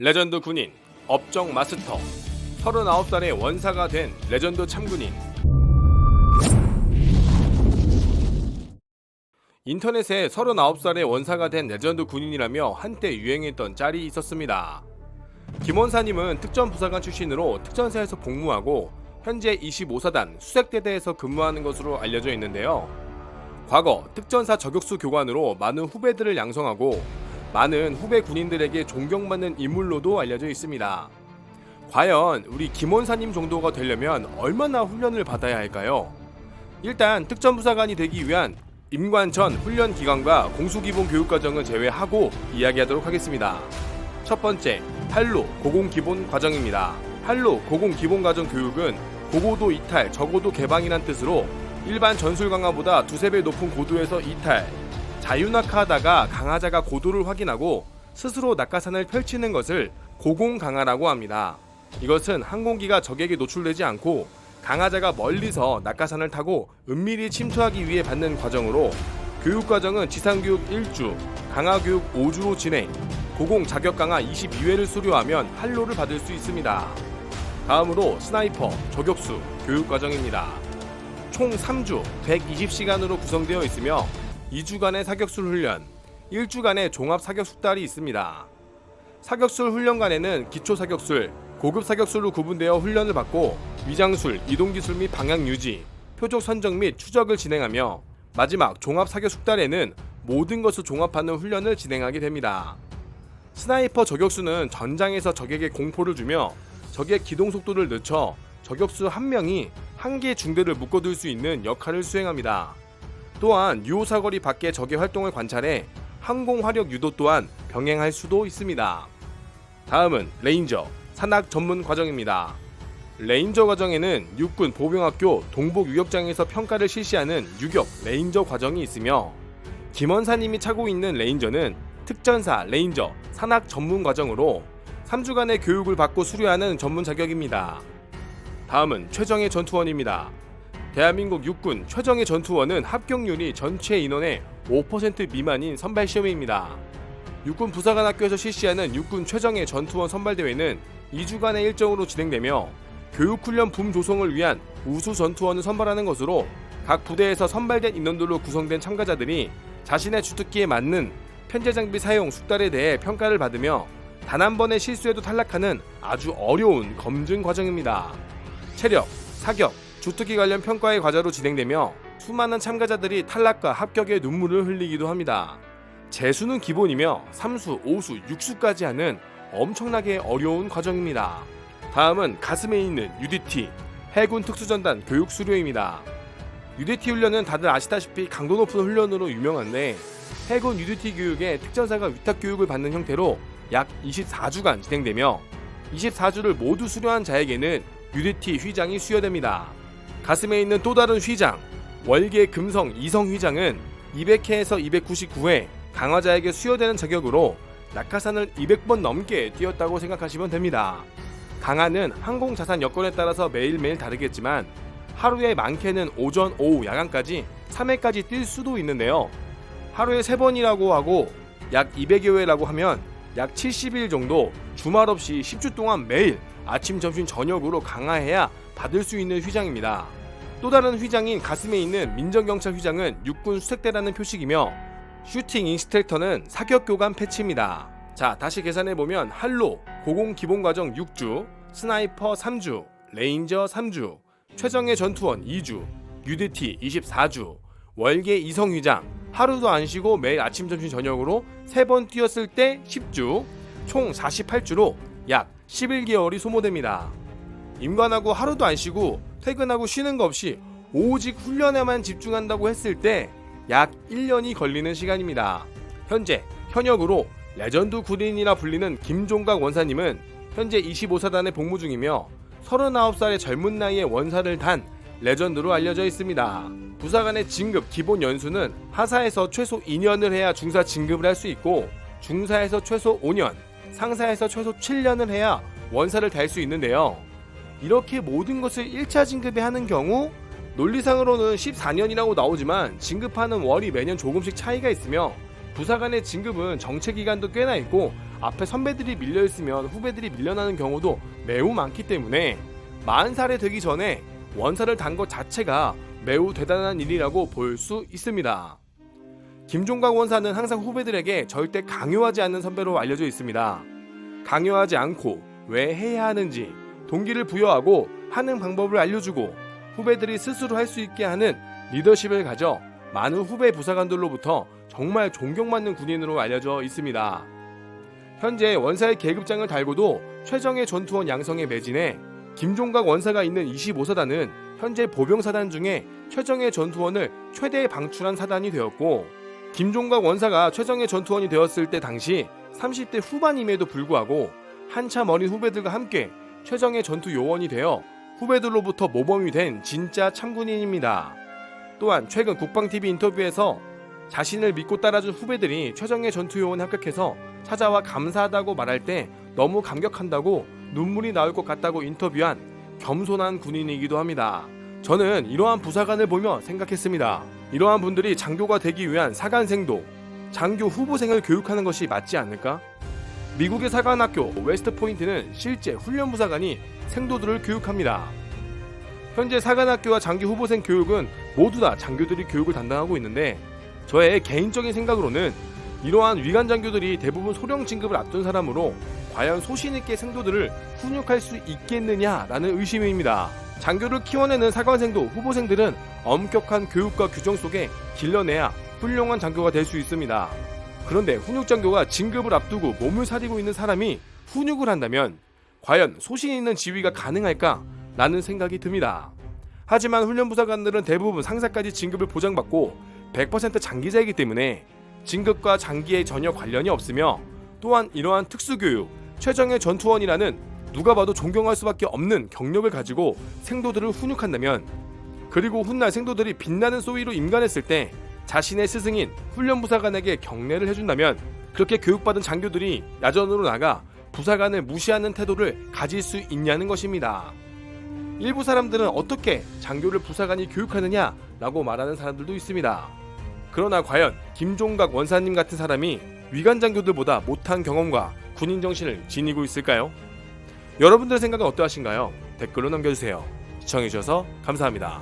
레전드 군인, 업적 마스터, 39살의 원사가 된 레전드 참군인. 인터넷에 39살의 원사가 된 레전드 군인이라며 한때 유행했던 짤이 있었습니다. 김원사님은 특전부사관 출신으로 특전사에서 복무하고 현재 25사단 수색대대에서 근무하는 것으로 알려져 있는데요. 과거 특전사 저격수 교관으로 많은 후배들을 양성하고 많은 후배 군인들에게 존경받는 인물로도 알려져 있습니다. 과연 우리 김원사님 정도가 되려면 얼마나 훈련을 받아야 할까요? 일단 특전부사관이 되기 위한 임관 전 훈련 기간과 공수기본 교육과정은 제외하고 이야기하도록 하겠습니다. 첫 번째, 한로 고공기본 과정입니다. 한로 고공기본과정 교육은 고고도 이탈, 저고도 개방이란 뜻으로 일반 전술 강화보다 두세 배 높은 고도에서 이탈, 자유낙하하다가 강화자가 고도를 확인하고 스스로 낙하산을 펼치는 것을 고공강화라고 합니다. 이것은 항공기가 적에게 노출되지 않고 강화자가 멀리서 낙하산을 타고 은밀히 침투하기 위해 받는 과정으로 교육과정은 지상교육 1주, 강화교육 5주로 진행, 고공 자격강화 22회를 수료하면 한로를 받을 수 있습니다. 다음으로 스나이퍼, 저격수 교육과정입니다. 총 3주 120시간으로 구성되어 있으며 2주간의 사격술 훈련, 1주간의 종합 사격 숙달이 있습니다. 사격술 훈련간에는 기초 사격술, 고급 사격술로 구분되어 훈련을 받고 위장술, 이동기술 및 방향 유지, 표적 선정 및 추적을 진행하며 마지막 종합 사격 숙달에는 모든 것을 종합하는 훈련을 진행하게 됩니다. 스나이퍼 저격수는 전장에서 적에게 공포를 주며 적의 기동 속도를 늦춰 저격수 한 명이 한 개 중대를 묶어둘 수 있는 역할을 수행합니다. 또한 유호사거리 밖의 적의 활동을 관찰해 항공 화력 유도 또한 병행할 수도 있습니다. 다음은 레인저, 산악 전문 과정입니다. 레인저 과정에는 육군 보병학교 동복 유격장에서 평가를 실시하는 유격 레인저 과정이 있으며 김원사님이 차고 있는 레인저는 특전사 레인저 산악 전문 과정으로 3주간의 교육을 받고 수료하는 전문 자격입니다. 다음은 최정예 전투원입니다. 대한민국 육군 최정예 전투원은 합격률이 전체 인원의 5% 미만인 선발시험입니다. 육군 부사관학교에서 실시하는 육군 최정예 전투원 선발대회는 2주간의 일정으로 진행되며 교육훈련 붐 조성을 위한 우수 전투원을 선발하는 것으로 각 부대에서 선발된 인원들로 구성된 참가자들이 자신의 주특기에 맞는 편제 장비 사용 숙달에 대해 평가를 받으며 단 한 번의 실수에도 탈락하는 아주 어려운 검증 과정입니다. 체력, 사격, 주특기 관련 평가의 과제로 진행되며 수많은 참가자들이 탈락과 합격의 눈물을 흘리기도 합니다. 재수는 기본이며 3수, 5수, 6수까지 하는 엄청나게 어려운 과정입니다. 다음은 가슴에 있는 UDT, 해군 특수전단 교육 수료입니다. UDT 훈련은 다들 아시다시피 강도 높은 훈련으로 유명한데 해군 UDT 교육에 특전사가 위탁 교육을 받는 형태로 약 24주간 진행되며 24주를 모두 수료한 자에게는 UDT 휘장이 수여됩니다. 가슴에 있는 또 다른 휘장, 월계 금성 이성 휘장은 200회에서 299회 강화자에게 수여되는 자격으로 낙하산을 200번 넘게 뛰었다고 생각하시면 됩니다. 강화는 항공 자산 여건에 따라서 매일매일 다르겠지만 하루에 많게는 오전, 오후, 야간까지 3회까지 뛸 수도 있는데요. 하루에 3번이라고 하고 약 200여 회라고 하면 약 70일 정도 주말 없이 10주 동안 매일 아침, 점심, 저녁으로 강화해야 받을 수 있는 휘장입니다. 또 다른 휘장인 가슴에 있는 민정경찰 휘장은 육군 수색대라는 표식이며 슈팅 인스트럭터는 사격교관 패치입니다. 자, 다시 계산해보면 한로, 고공기본과정 6주, 스나이퍼 3주, 레인저 3주, 최정예 전투원 2주, UDT 24주, 월계 이성휘장, 하루도 안 쉬고 매일 아침, 점심, 저녁으로 3번 뛰었을 때 10주, 총 48주로 약 11개월이 소모됩니다. 임관하고 하루도 안 쉬고 퇴근하고 쉬는 거 없이 오직 훈련에만 집중한다고 했을 때 약 1년이 걸리는 시간입니다. 현재 현역으로 레전드 군인이라 불리는 김종각 원사님은 현재 25사단에 복무 중이며 39살의 젊은 나이에 원사를 단 레전드로 알려져 있습니다. 부사관의 진급 기본 연수는 하사에서 최소 2년을 해야 중사 진급을 할 수 있고 중사에서 최소 5년, 상사에서 최소 7년을 해야 원사를 달 수 있는데요. 이렇게 모든 것을 1차 진급에 하는 경우 논리상으로는 14년이라고 나오지만 진급하는 월이 매년 조금씩 차이가 있으며 부사관의 진급은 정체기간도 꽤나 있고 앞에 선배들이 밀려있으면 후배들이 밀려나는 경우도 매우 많기 때문에 40살이 되기 전에 원사를 단 것 자체가 매우 대단한 일이라고 볼 수 있습니다. 김종각 원사는 항상 후배들에게 절대 강요하지 않는 선배로 알려져 있습니다. 강요하지 않고 왜 해야 하는지 동기를 부여하고 하는 방법을 알려주고 후배들이 스스로 할 수 있게 하는 리더십을 가져 많은 후배 부사관들로부터 정말 존경받는 군인으로 알려져 있습니다. 현재 원사의 계급장을 달고도 최정예 전투원 양성에 매진해 김종각 원사가 있는 25사단은 현재 보병사단 중에 최정예 전투원을 최대 방출한 사단이 되었고, 김종각 원사가 최정예 전투원이 되었을 때 당시 30대 후반임에도 불구하고 한참 어린 후배들과 함께 최정예 전투 요원이 되어 후배들로부터 모범이 된 진짜 참군인입니다. 또한 최근 국방TV 인터뷰에서 자신을 믿고 따라준 후배들이 최정예 전투 요원에 합격해서 찾아와 감사하다고 말할 때 너무 감격한다고 눈물이 나올 것 같다고 인터뷰한 겸손한 군인이기도 합니다. 저는 이러한 부사관을 보며 생각했습니다. 이러한 분들이 장교가 되기 위한 사관생도, 장교 후보생을 교육하는 것이 맞지 않을까? 미국의 사관학교 웨스트포인트는 실제 훈련부사관이 생도들을 교육합니다. 현재 사관학교와 장교 후보생 교육은 모두 다 장교들이 교육을 담당하고 있는데, 저의 개인적인 생각으로는 이러한 위관 장교들이 대부분 소령 진급을 앞둔 사람으로 과연 소신있게 생도들을 훈육할 수 있겠느냐라는 의심입니다. 장교를 키워내는 사관생도 후보생들은 엄격한 교육과 규정 속에 길러내야 훌륭한 장교가 될 수 있습니다. 그런데 훈육장교가 진급을 앞두고 몸을 사리고 있는 사람이 훈육을 한다면 과연 소신 있는 지휘가 가능할까? 라는 생각이 듭니다. 하지만 훈련부사관들은 대부분 상사까지 진급을 보장받고 100% 장기자이기 때문에 진급과 장기에 전혀 관련이 없으며, 또한 이러한 특수교육, 최정예 전투원이라는 누가 봐도 존경할 수밖에 없는 경력을 가지고 생도들을 훈육한다면, 그리고 훗날 생도들이 빛나는 소위로 임관했을 때 자신의 스승인 훈련부사관에게 경례를 해준다면, 그렇게 교육받은 장교들이 야전으로 나가 부사관을 무시하는 태도를 가질 수 있냐는 것입니다. 일부 사람들은 어떻게 장교를 부사관이 교육하느냐 라고 말하는 사람들도 있습니다. 그러나 과연 김종각 원사님 같은 사람이 위관 장교들보다 못한 경험과 군인 정신을 지니고 있을까요? 여러분들의 생각은 어떠하신가요? 댓글로 남겨주세요. 시청해주셔서 감사합니다.